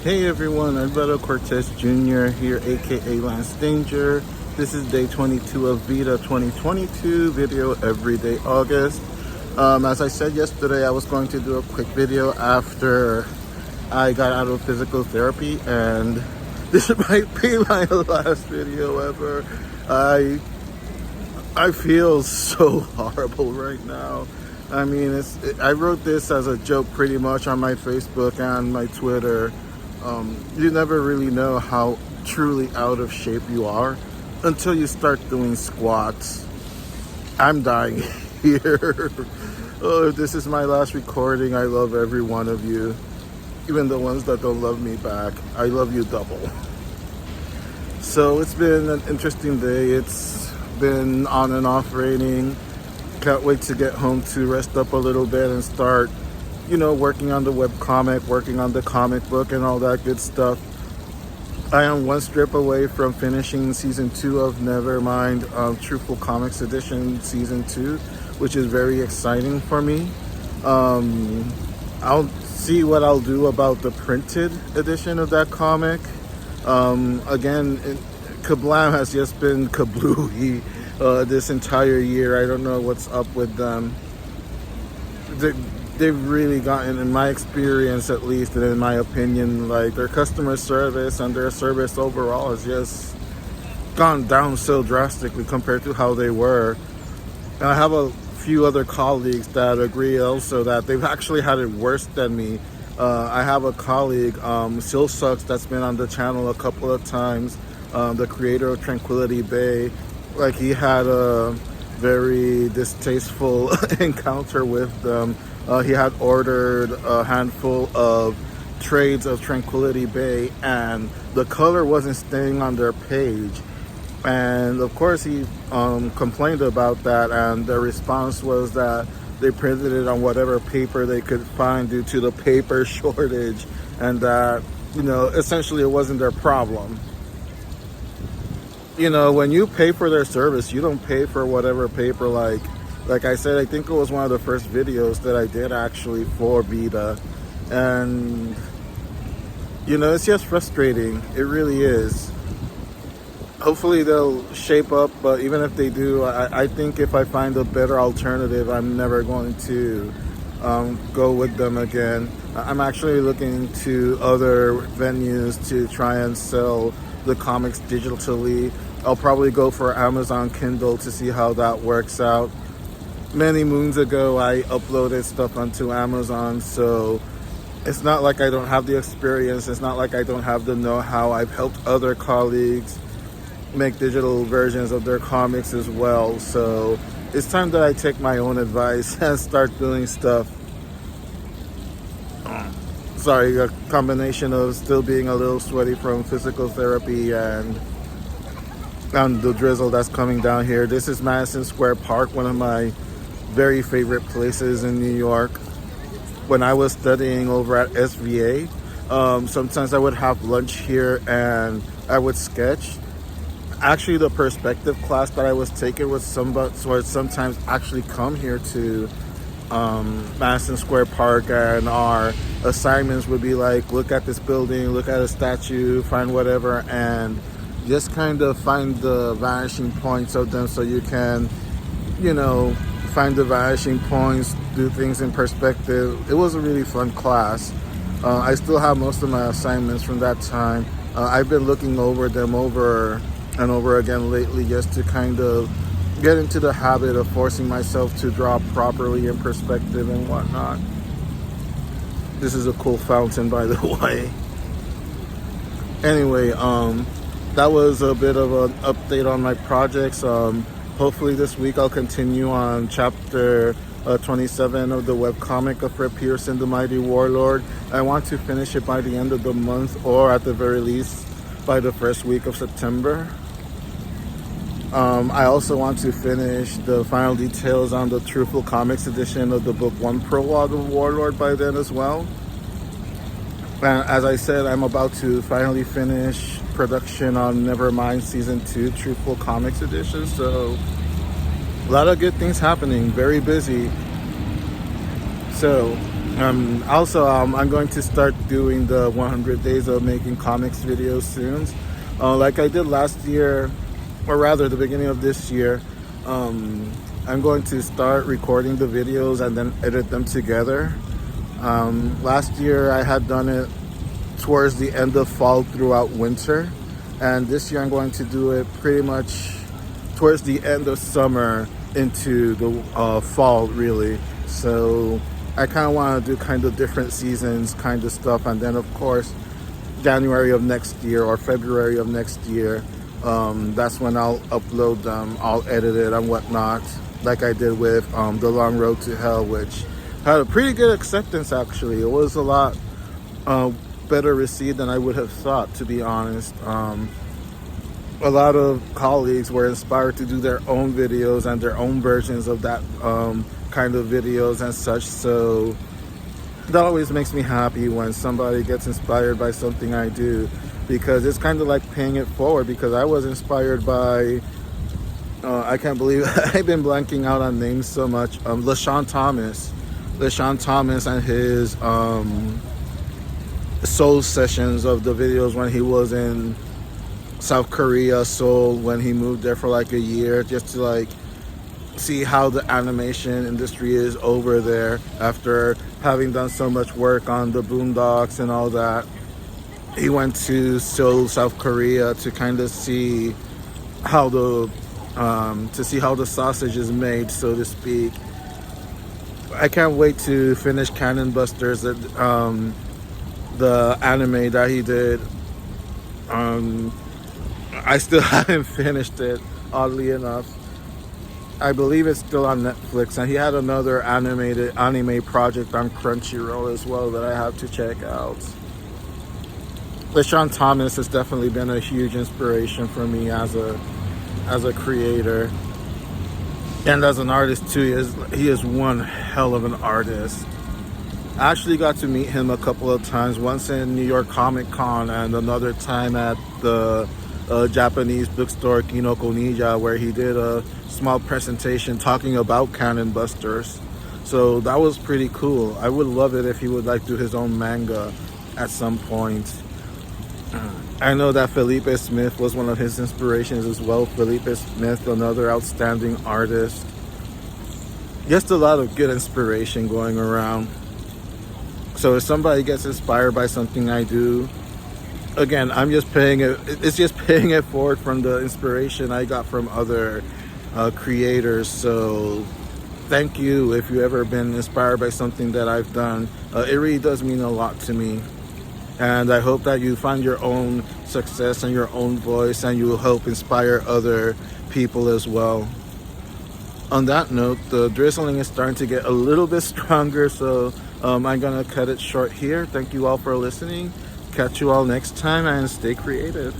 Hey everyone, Alvaro Cortez Jr. here, aka Lance Danger. This is day 22 of VEDA 2022 video every day August. As I said yesterday, I was going to do a quick video after I got out of physical therapy, and this might be my last video ever. I feel so horrible right now. I mean, I wrote this as a joke pretty much on my Facebook and my Twitter. You never really know how truly out of shape you are until you start doing squats. I'm dying here. Oh, this is my last recording. I love every one of you. Even the ones that don't love me back. I love you double. So it's been an interesting day. It's been on and off raining. Can't wait to get home to rest up a little bit and start, working on the webcomic, working on the comic book and all that good stuff. I am one strip away from finishing season 2 of Nevermind, Truthful Comics Edition season 2, which is very exciting for me. I'll see what I'll do about the printed edition of that comic. Again, Kablam has just been kablooey this entire year. I don't know what's up with them. They've really gotten, in my experience at least, and in my opinion, like their customer service and their service overall has just gone down so drastically compared to how they were. And I have a few other colleagues that agree also that they've actually had it worse than me. I have a colleague, Sil Sucks, that's been on the channel a couple of times, the creator of Tranquility Bay. Like, he had a very distasteful encounter with them. He had ordered a handful of trades of Tranquility Bay, and the color wasn't staying on their page. And of course he complained about that, and their response was that they printed it on whatever paper they could find due to the paper shortage, and that, essentially it wasn't their problem. When you pay for their service, you don't pay for whatever paper. Like I said, I think it was one of the first videos that I did actually for VEDA. And, it's just frustrating. It really is. Hopefully they'll shape up, but even if they do, I think if I find a better alternative, I'm never going to go with them again. I'm actually looking to other venues to try and sell the comics digitally. I'll probably go for Amazon Kindle to see how that works out. Many moons ago, I uploaded stuff onto Amazon, so it's not like I don't have the experience. It's not like I don't have the know-how. I've helped other colleagues make digital versions of their comics as well. So it's time that I take my own advice and start doing stuff. Sorry, a combination of still being a little sweaty from physical therapy and the drizzle that's coming down here. This is Madison Square Park, one of my very favorite places in New York. When I was studying over at SVA, sometimes I would have lunch here and I would sketch. Actually, the perspective class that I was taking was sometimes actually come here to Madison Square Park, and our assignments would be like, look at this building, look at a statue, find whatever, and just kind of find the vanishing points of them so you can, find the vanishing points, do things in perspective. It was a really fun class. I still have most of my assignments from that time. I've been looking over them over and over again lately just to kind of get into the habit of forcing myself to draw properly in perspective and whatnot. This is a cool fountain, by the way. Anyway, that was a bit of an update on my projects. Hopefully this week I'll continue on chapter 27 of the webcomic of Fred Pearson, The Mighty Warlord. I want to finish it by the end of the month, or at the very least by the first week of September. I also want to finish the final details on the Truthful Comics edition of the book 1 Prologue of Warlord by then as well. And as I said, I'm about to finally finish production on Nevermind Season 2 Truthful Comics edition. So a lot of good things happening, very busy. So Also, I'm going to start doing the 100 days of making comics videos soon. Like I did last year, or rather the beginning of this year. I'm going to start recording the videos and then edit them together. Last year I had done it towards the end of fall throughout winter, and this year I'm going to do it pretty much towards the end of summer into the fall, really. So I kind of want to do kind of different seasons kind of stuff, and then of course January of next year or February of next year, that's when I'll upload them, I'll edit it and whatnot, like I did with The Long Road to Hell, which had a pretty good acceptance. Actually, it was a lot better received than I would have thought, to be honest. A lot of colleagues were inspired to do their own videos and their own versions of that kind of videos and such. So that always makes me happy when somebody gets inspired by something I do, because it's kind of like paying it forward, because I was inspired by I can't believe I've been blanking out on names so much. LaShawn Thomas and his Seoul sessions of the videos when he was in South Korea, Seoul, when he moved there for like a year, just to like see how the animation industry is over there after having done so much work on the Boondocks and all that. He went to Seoul, South Korea, to kind of see how the sausage is made, so to speak. I can't wait to finish Cannon Busters, the anime that he did. I still haven't finished it, oddly enough. I believe it's still on Netflix, and he had another anime project on Crunchyroll as well that I have to check out. LaShawn Thomas has definitely been a huge inspiration for me as a creator and as an artist too. He is one hell of an artist. I actually got to meet him a couple of times, once in New York Comic Con and another time at the Japanese bookstore Kinoko Ninja, where he did a small presentation talking about Cannon Busters. So that was pretty cool. I would love it if he would like do his own manga at some point. I know that Felipe Smith was one of his inspirations as well. Felipe Smith, another outstanding artist. Just a lot of good inspiration going around. So if somebody gets inspired by something I do, again, I'm just paying it. It's just paying it forward from the inspiration I got from other creators. So thank you if you've ever been inspired by something that I've done. It really does mean a lot to me. And I hope that you find your own success and your own voice, and you will help inspire other people as well. On that note, the drizzling is starting to get a little bit stronger, so I'm gonna cut it short here. Thank you all for listening. Catch you all next time, and stay creative.